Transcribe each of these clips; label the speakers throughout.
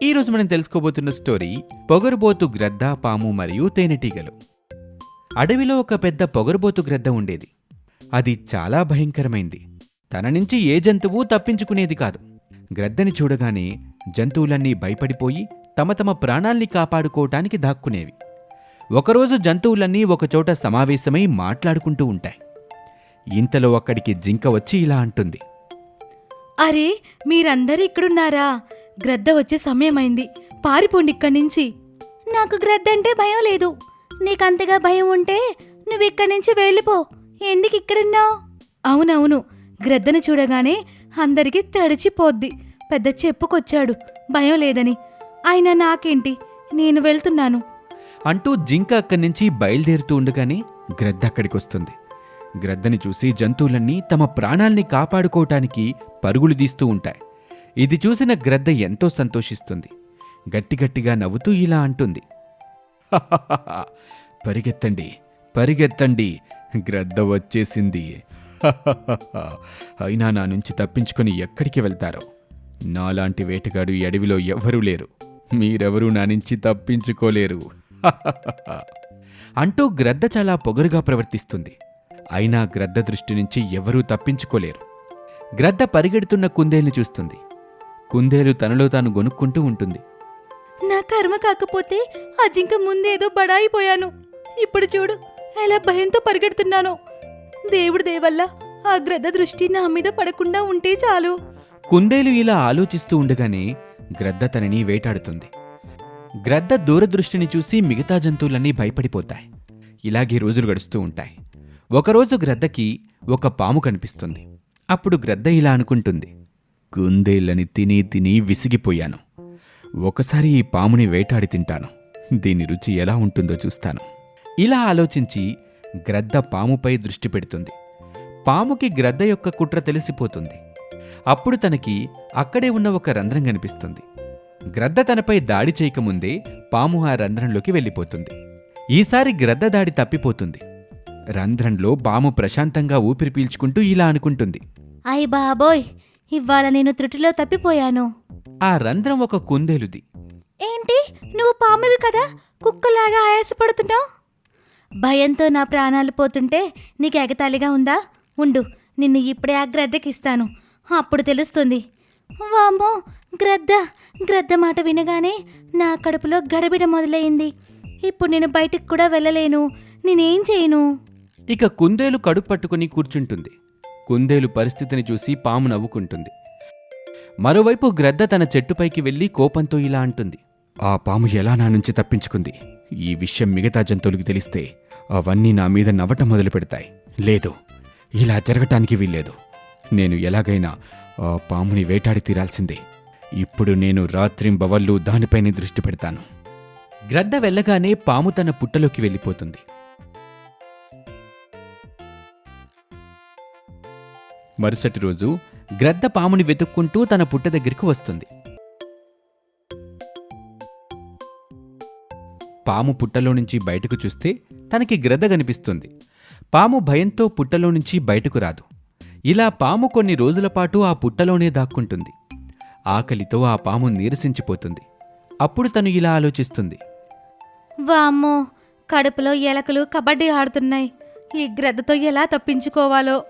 Speaker 1: ఈరోజు మనం తెలుసుకోబోతున్న స్టోరీ పొగరుబోతు గ్రద్ద, పాము మరియు తేనెటీగలు. అడవిలో ఒక పెద్ద పొగరుబోతు గ్రద్ద ఉండేది. అది చాలా భయంకరమైంది. తన నుంచి ఏ జంతువు తప్పించుకునేది కాదు. గ్రద్దని చూడగానే జంతువులన్నీ భయపడిపోయి తమ తమ ప్రాణాల్ని కాపాడుకోవటానికి దాక్కునేవి. ఒకరోజు జంతువులన్నీ ఒకచోట సమావేశమై మాట్లాడుకుంటూ ఉంటాయి. ఇంతలో అక్కడికి జింక వచ్చి ఇలా అంటుంది.
Speaker 2: అరే, మీరందరూ ఇక్కడున్నారా? గ్రద్ద వచ్చే సమయమైంది, పారిపోండి ఇక్కడి నుంచి. నాకు గ్రద్ద అంటే భయం లేదు. నీకంతగా భయం ఉంటే నువ్విక్కడి నుంచి వెళ్ళిపో. ఎందుకు ఇక్కడున్నావు? అవునవును, గ్రద్దను చూడగానే అందరికీ తడిచిపోద్ది. పెద్ద చెప్పుకొచ్చాడు భయం లేదని. అయినా నాకేంటి, నేను వెళ్తున్నాను
Speaker 1: అంటూ జింక అక్కడి నుంచి బయలుదేరుతూ ఉండగానే గ్రద్ద అక్కడికొస్తుంది. గ్రద్దని చూసి జంతువులన్నీ తమ ప్రాణాల్ని కాపాడుకోవటానికి పరుగులు తీస్తూ ఉంటాయి. ఇది చూసిన గ్రద్ద ఎంతో సంతోషిస్తుంది. గట్టిగట్టిగా నవ్వుతూ ఇలా అంటుంది. "హహహహ, పరిగెత్తండి పరిగెత్తండి, గ్రద్ద వచ్చేసింది. హహహహ, అయినా నా నుంచి తప్పించుకొని ఎక్కడికి వెళ్తారో? నాలాంటి వేటగాడు ఈ అడవిలో ఎవ్వరూ లేరు. మీరెవరూ నా నుంచి తప్పించుకోలేరు." హహహహ అంటూ గ్రద్ద చాలా పొగరుగా ప్రవర్తిస్తుంది. అయినా గ్రద్ద దృష్టి నుంచి ఎవరూ తప్పించుకోలేరు. గ్రద్ద పరిగెడుతున్న కుందేలుని చూస్తుంది. కుందేలు తనలో తాను గొనుక్కుంటూ ఉంటుంది.
Speaker 2: నా కర్మ కాకపోతే ఆ జింక ముందేదో బడాయిపోయాను. ఇప్పుడు చూడు ఎలా భయంతో పరిగెడుతున్నాను. దేవుడి దేవల్ల ఆ గ్రద్ద దృష్టి నా మీద పడకుండా ఉంటే చాలు.
Speaker 1: కుందేలు ఇలా ఆలోచిస్తూ ఉండగానే గ్రద్ద తనని వేటాడుతుంది. గ్రద్ద దూరదృష్టిని చూసి మిగతా జంతువులన్నీ భయపడిపోతాయి. ఇలాగే రోజులు గడుస్తూ ఉంటాయి. ఒకరోజు గ్రద్దకి ఒక పాము కనిపిస్తుంది. అప్పుడు గ్రద్ద ఇలా అనుకుంటుంది. కుందేళ్ళని తిని తిని విసిగిపోయాను. ఒకసారి ఈ పాముని వేటాడి తింటాను. దీని రుచి ఎలా ఉంటుందో చూస్తాను. ఇలా ఆలోచించి గ్రద్ద పాముపై దృష్టి పెడుతుంది. పాముకి గ్రద్ద యొక్క కుట్ర తెలిసిపోతుంది. అప్పుడు తనకి అక్కడే ఉన్న ఒక రంధ్రం కనిపిస్తుంది. గ్రద్ద తనపై దాడి చేయకముందే పాము ఆ రంధ్రంలోకి వెళ్ళిపోతుంది. ఈసారి గ్రద్ద దాడి తప్పిపోతుంది. రంధ్రంలో పాము ప్రశాంతంగా ఊపిరి పీల్చుకుంటూ ఇలా అనుకుంటుంది.
Speaker 2: అయ్ బాబోయ్, ఇవాళ నేను త్రుటిలో తప్పిపోయాను.
Speaker 1: ఆ రంధ్రం ఒక కుందేలుది.
Speaker 2: ఏంటి, నువ్వు పామువి కదా, కుక్కలాగా ఆయాసపడుతున్నావు? భయంతో నా ప్రాణాలు పోతుంటే నీకు ఎగతాళిగా ఉందా? ఉండు, నిన్ను ఇప్పుడే ఆ గ్రద్దకిస్తాను. అప్పుడు తెలుస్తుంది. వామ్మో, గ్రద్ద మాట వినగానే నా కడుపులో గడబిడ మొదలైంది. ఇప్పుడు నేను బయటికి కూడా వెళ్ళలేను. నేనేం చేయను?
Speaker 1: ఇక కుందేలు కడుపు పట్టుకుని కూర్చుంటుంది. కుందేలు పరిస్థితిని చూసి పాము నవ్వుకుంటుంది. మరోవైపు గ్రద్ద తన చెట్టుపైకి వెళ్లి కోపంతో ఇలా అంటుంది. ఆ పాము ఎలా నా నుంచి తప్పించుకుంది? ఈ విషయం మిగతా జంతువులకు తెలిస్తే అవన్నీ నా మీద నవ్వటం మొదలు పెడతాయి. లేదు, ఇలా జరగటానికి వీల్లేదు. నేను ఎలాగైనా ఆ పాముని వేటాడి తీరాల్సిందే. ఇప్పుడు నేను రాత్రింబవళ్ళు దానిపైనే దృష్టి పెడతాను. గ్రద్ద వెళ్ళగానే పాము తన పుట్టలోకి వెళ్ళిపోతుంది. మరుసటి రోజు గ్రద్ద పాముని వెతుక్కుంటూ తన పుట్ట దగ్గరికి వస్తుంది. పాము పుట్టలో నుంచి బయటకు చూస్తే తనకి గ్రద్ద కనిపిస్తుంది. పాము భయంతో పుట్టలో నుంచి బయటకు రాదు. ఇలా పాము కొన్ని రోజుల పాటు ఆ పుట్టలోనే దాక్కుంటుంది. ఆకలితో ఆ పాము నీరసించిపోతుంది. అప్పుడు తను ఇలా ఆలోచిస్తుంది.
Speaker 2: వామ్మో, కడుపులో ఎలకలు కబడ్డీ ఆడుతున్నాయి. ఈ గ్రద్దతో ఎలా తప్పించుకోవాలో?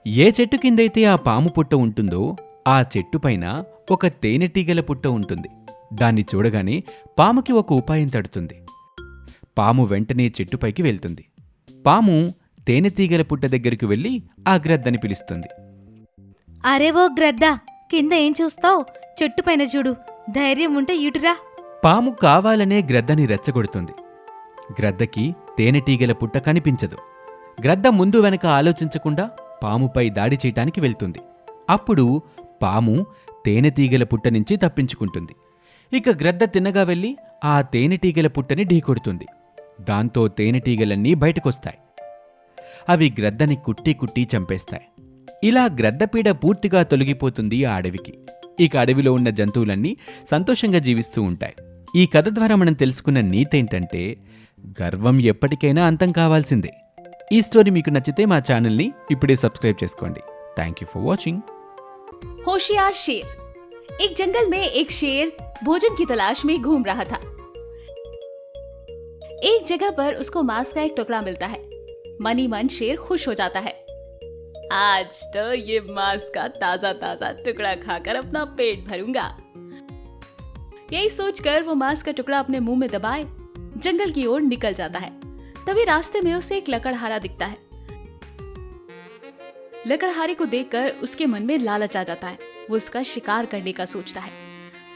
Speaker 1: ఏ చెట్టు కిందైతే ఆ పాము పుట్ట ఉంటుందో ఆ చెట్టుపైన ఒక తేనెటీగల పుట్ట ఉంటుంది. దాన్ని చూడగానే పాముకి ఒక ఉపాయం తడుతుంది. పాము వెంటనే చెట్టుపైకి వెళ్తుంది. పాము తేనెటీగల పుట్ట దగ్గరికి వెళ్ళి ఆ గ్రద్దని పిలుస్తుంది.
Speaker 2: అరే ఓ గ్రద్ద, కింద ఏం చూస్తావు? చెట్టుపైన చూడు. ధైర్యం ఉంటే ఇటురా.
Speaker 1: పాము కావాలనే గ్రద్దని రెచ్చగొడుతుంది. గ్రద్దకి తేనెటీగల పుట్ట కనిపించదు. గ్రద్ద ముందు వెనక ఆలోచించకుండా పాముపై దాడి చేయటానికి వెళ్తుంది. అప్పుడు పాము తేనెటీగల పుట్ట నుంచి తప్పించుకుంటుంది. ఇక గ్రద్ద తిన్నగా వెళ్ళి ఆ తేనెటీగల పుట్టని ఢీకొడుతుంది. దాంతో తేనెటీగలన్నీ బయటకొస్తాయి. అవి గ్రద్దని కుట్టి కుట్టి చంపేస్తాయి. ఇలా గ్రద్దపీడ పూర్తిగా తొలగిపోతుంది ఆ అడవికి. ఇక అడవిలో ఉన్న జంతువులన్నీ సంతోషంగా జీవిస్తూ ఉంటాయి. ఈ కథ ద్వారా మనం తెలుసుకున్న నీతేంటంటే, గర్వం ఎప్పటికైనా అంతం కావాల్సిందే. ఈ స్టోరీ మీకు నచ్చితే మా ఛానల్ని ఇప్పుడే సబ్స్క్రైబ్ చేసుకోండి. Thank you for watching.
Speaker 3: होशियार शेर। एक जंगल में एक शेर भोजन की तलाश में घूम रहा था। एक जगह पर उसको मांस का एक टुकड़ा मिलता है। मन ही मन शेर खुश हो जाता है। आज तो ये मांस का ताजा ताजा टुकड़ा खाकर अपना पेट भरूंगा। यही सोचकर वो मांस का टुकड़ा अपने मुंह में दबाए जंगल की ओर निकल जाता है। तभी रास्ते में उसे एक लकड़हारा दिखता है। लकड़हारे को देखकर उसके मन में लालच आ जाता है। वो उसका शिकार करने का सोचता है।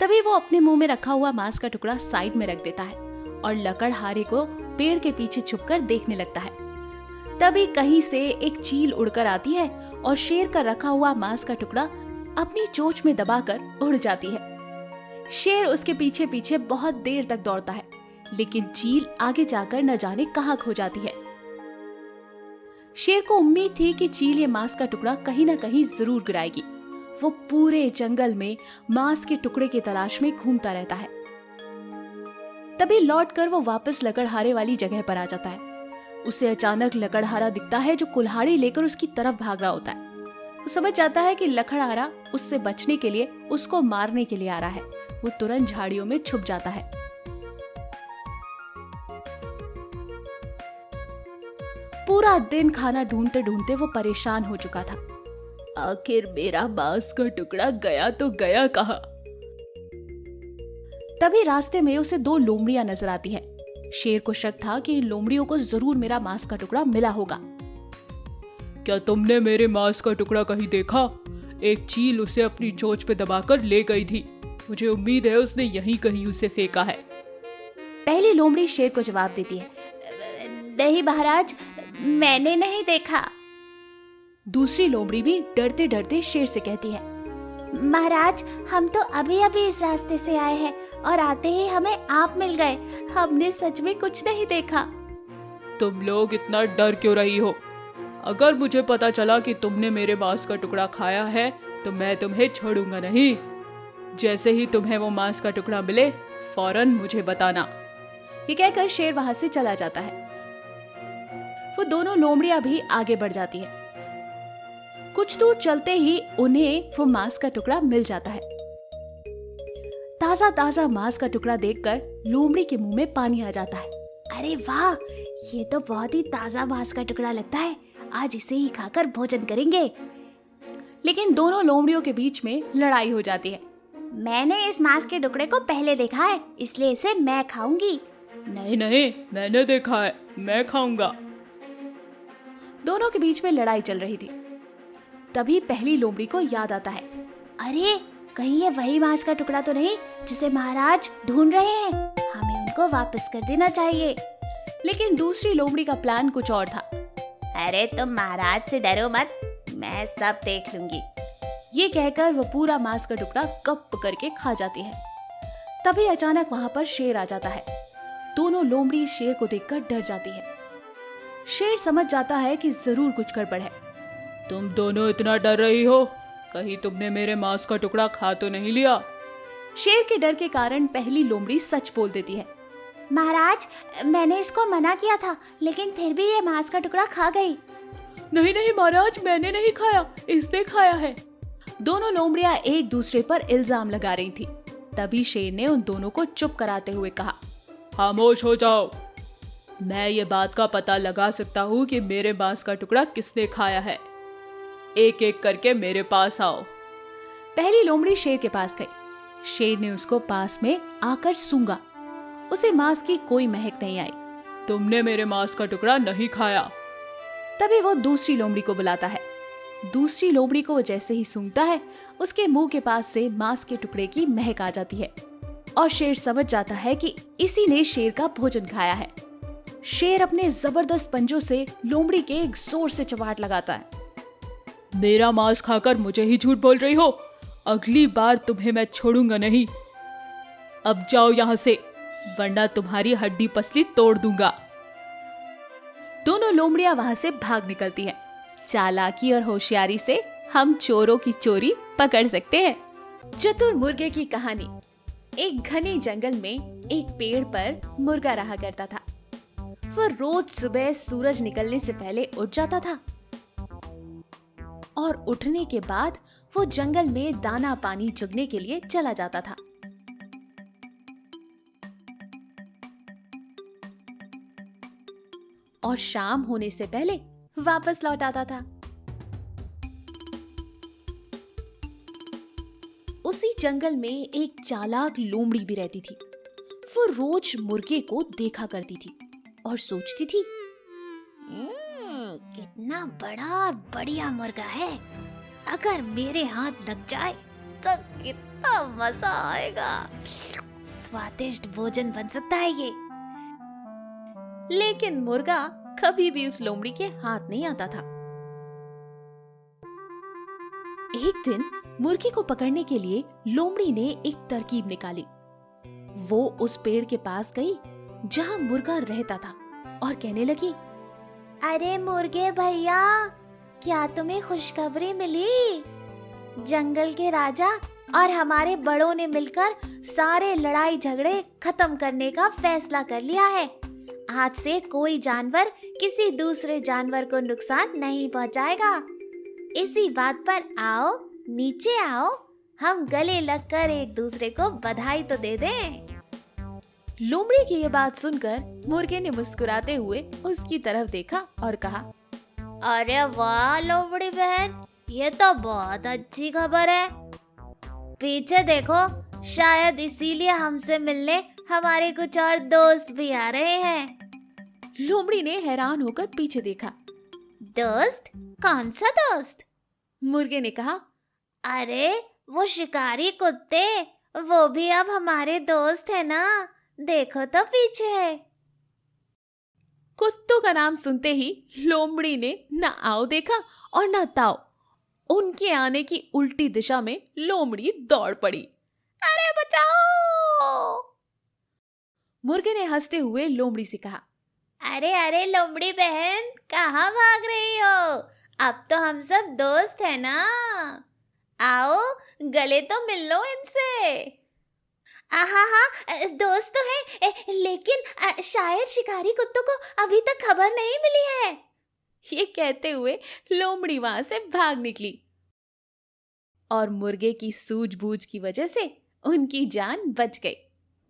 Speaker 3: तभी वो अपने मुंह में रखा हुआ मांस का टुकड़ा साइड में रख देता है और लकड़हारे को पेड़ के पीछे छुपकर देखने लगता है। तभी कहीं से एक चील उड़कर आती है और शेर का रखा हुआ मांस का टुकड़ा अपनी चोंच में दबाकर उड़ जाती है। शेर उसके पीछे पीछे बहुत देर तक दौड़ता है, लेकिन चील आगे जाकर न जाने कहां खो जाती है। शेर को उम्मीद थी कि चील ये मांस का टुकड़ा कहीं न कहीं जरूर गिराएगी। वो पूरे जंगल में मांस के टुकड़े की तलाश में घूमता रहता है। तभी लौटकर वो वापस लकड़हारे वाली जगह पर आ जाता है। उसे अचानक लकड़हारा दिखता है जो कुल्हाड़ी लेकर उसकी तरफ भाग रहा होता है। वो समझ जाता है कि लकड़हारा उससे बचने के लिए उसको मारने के लिए आ रहा है। वो तुरंत झाड़ियों में छुप जाता है। पूरा दिन खाना ढूंढते ढूंढते वो परेशान हो चुका था। आखिर मेरा मांस का टुकड़ा गया तो गया कहाँ? तभी रास्ते में उसे दो लोमड़ियां नजर आती हैं। शेर को शक था कि इन लोमड़ियों को जरूर मेरा मांस का टुकड़ा मिला होगा।
Speaker 4: क्या तुमने मेरे मांस का टुकड़ा कहीं देखा? एक चील उसे अपनी चोंच पे दबाकर ले गई थी। मुझे उम्मीद है उसने यहीं कहीं उसे फेंका है।
Speaker 3: पहली लोमड़ी शेर को जवाब देती है, नहीं महाराज, मैंने नहीं देखा। दूसरी लोमड़ी भी डरते डरते शेर से कहती है, महाराज, हम तो अभी अभी इस रास्ते से आए हैं और आते ही हमें आप मिल गए। हमने सच में कुछ नहीं देखा।
Speaker 4: तुम लोग इतना डर क्यों रही हो? अगर मुझे पता चला कि तुमने मेरे मांस का टुकड़ा खाया है तो मैं तुम्हें छोड़ूंगा नहीं। जैसे ही तुम्हें वो मांस का टुकड़ा मिले फौरन मुझे बताना।
Speaker 3: ये कहकर शेर वहां से चला जाता है। वो दोनों लोमड़ियां भी आगे बढ़ जाती है। कुछ दूर चलते ही उन्हें वो मांस का टुकड़ा मिल जाता है। ताजा ताजा मांस का टुकड़ा देखकर लोमड़ी के मुंह में पानी आ जाता है। अरे वाह, ये तो बहुत ही ताजा मांस का टुकड़ा लगता है। आज इसे ही खाकर भोजन करेंगे। लेकिन दोनों लोमड़ियों के बीच में लड़ाई हो जाती है। मैंने इस मांस के टुकड़े को पहले देखा है, इसलिए इसे मैं खाऊंगी।
Speaker 4: नहीं नहीं, मैंने देखा है, मैं खाऊंगा।
Speaker 3: दोनों के बीच में लड़ाई चल रही थी। तभी पहली लोमड़ी को याद आता है, अरे कहीं ये वही मांस का टुकड़ा तो नहीं जिसे महाराज ढूंढ रहे हैं। हमें उनको वापस कर देना चाहिए। लेकिन दूसरी लोमड़ी का प्लान कुछ और था। अरे तुम महाराज से डरो मत, मैं सब देख लूंगी। ये कहकर वो पूरा मांस का टुकड़ा गप करके खा जाती है। तभी अचानक वहां पर शेर आ जाता है। दोनों लोमड़ी शेर को देखकर डर जाती है। शेर समझ जाता है कि जरूर कुछ गड़बड़ है।
Speaker 4: तुम दोनों इतना डर रही हो, कहीं तुमने मेरे मांस का टुकड़ा खा तो नहीं लिया?
Speaker 3: शेर के डर के कारण पहली लोमड़ी सच बोल देती है, महाराज, मैंने इसको मना किया था, लेकिन फिर भी ये मांस का टुकड़ा खा गई।
Speaker 4: नहीं नहीं महाराज, मैंने नहीं खाया, इसने खाया है।
Speaker 3: दोनों लोमड़ियां एक दूसरे पर इल्जाम लगा रही थी। तभी शेर ने उन दोनों को चुप कराते हुए कहा,
Speaker 4: खामोश हो जाओ। मैं ये बात का पता लगा सकता हूँ कि मेरे मांस का टुकड़ा किसने खाया है। एक एक करके मेरे पास आओ।
Speaker 3: पहली लोमड़ी शेर के पास गई। शेर ने उसको पास में आकर सूंघा। उसे मांस की कोई महक नहीं आई।
Speaker 4: तुमने मेरे मांस का टुकड़ा नहीं खाया।
Speaker 3: तभी वो दूसरी लोमड़ी को बुलाता है। दूसरी लोमड़ी को वो जैसे ही सूंघता है, उसके मुंह के पास से मांस के टुकड़े की महक आ जाती है और शेर समझ जाता है कि इसी ने शेर का भोजन खाया है। शेर अपने जबरदस्त पंजों से लोमड़ी के एक जोर से चबाट लगाता है।
Speaker 4: मेरा मांस खाकर मुझे ही झूठ बोल रही हो। अगली बार तुम्हें मैं छोड़ूंगा नहीं। अब जाओ यहाँ से, वरना तुम्हारी हड्डी पसली तोड़ दूंगा।
Speaker 3: दोनों लोमड़ियां वहां से भाग निकलती हैं। चालाकी और होशियारी से हम चोरों की चोरी पकड़ सकते हैं। चतुर मुर्गे की कहानी। एक घने जंगल में एक पेड़ पर मुर्गा रहा करता था। वह रोज सुबह सूरज निकलने से पहले उठ जाता था और उठने के बाद वो जंगल में दाना पानी चुगने के लिए चला जाता था। और शाम होने से पहले वापस लौट आता था। उसी जंगल में एक चालाक लोमड़ी भी रहती थी। वो रोज मुर्गे को देखा करती थी और सोचती थी,
Speaker 5: कितना बड़ा और बढ़िया मुर्गा है, अगर मेरे हाथ लग जाए तो कितना मजा आएगा, स्वादिष्ट भोजन बन सकता है ये।
Speaker 3: लेकिन मुर्गा कभी भी उस लोमड़ी के हाथ नहीं आता था। एक दिन मुर्गे को पकड़ने के लिए लोमड़ी ने एक तरकीब निकाली। वो उस पेड़ के पास गई जहां मुर्गा रहता था और कहने लगी,
Speaker 5: अरे मुर्गे भैया, क्या तुम्हें खुशखबरी मिली? जंगल के राजा और हमारे बड़ों ने मिलकर सारे लड़ाई झगड़े खत्म करने का फैसला कर लिया है। आज से कोई जानवर किसी दूसरे जानवर को नुकसान नहीं पहुंचाएगा। इसी बात पर आओ, नीचे आओ, हम गले लगकर एक दूसरे को बधाई तो दे दें।
Speaker 3: लोमड़ी की ये बात सुनकर मुर्गे ने मुस्कुराते हुए उसकी तरफ देखा और कहा,
Speaker 5: अरे वाह लोमड़ी बहन, ये तो बहुत अच्छी खबर है। पीछे देखो, शायद इसीलिए हमसे मिलने हमारे कुछ और दोस्त भी आ रहे हैं।
Speaker 3: लोमड़ी ने हैरान होकर पीछे देखा।
Speaker 5: दोस्त? कौन सा दोस्त?
Speaker 3: मुर्गे ने कहा,
Speaker 5: अरे वो शिकारी कुत्ते, वो भी अब हमारे दोस्त है ना, देखो तो पीछे है।
Speaker 3: कुत्तों का नाम सुनते ही लोमड़ी ने न आओ देखा और न ताओ। उनके आने की उल्टी दिशा में लोमड़ी दौड़ पड़ी।
Speaker 5: अरे बचाओ!
Speaker 3: मुर्गे ने हंसते हुए लोमड़ी से कहा,
Speaker 5: अरे अरे लोमड़ी बहन, कहाँ भाग रही हो? अब तो हम सब दोस्त है ना, आओ गले तो मिल लो इनसे। हाँ, दोस्त तो है, लेकिन शायद शिकारी कुत्तों को अभी तक खबर नहीं मिली है।
Speaker 3: ये कहते हुए लोमड़ी वहां से भाग निकली और मुर्गे की सूझबूझ की वजह से उनकी जान बच गई।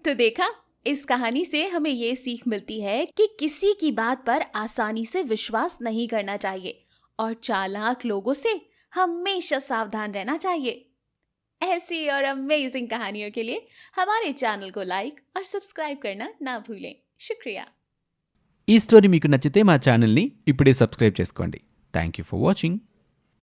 Speaker 3: तो देखा, इस कहानी से हमें ये सीख मिलती है कि किसी की बात पर आसानी से विश्वास नहीं करना चाहिए और चालाक लोगों से हमेशा सावधान रहना चाहिए। ऐसी और अमेजिंग कहानियों के लिए हमारे चैनल को लाइक और सब्सक्राइब करना ना भूलें। शुक्रिया।
Speaker 1: ఈ స్టోరీ మీకు నచ్చితే మా ఛానల్ని ఇప్పుడే సబ్స్క్రైబ్ చేసుకోండి. Thank you for watching.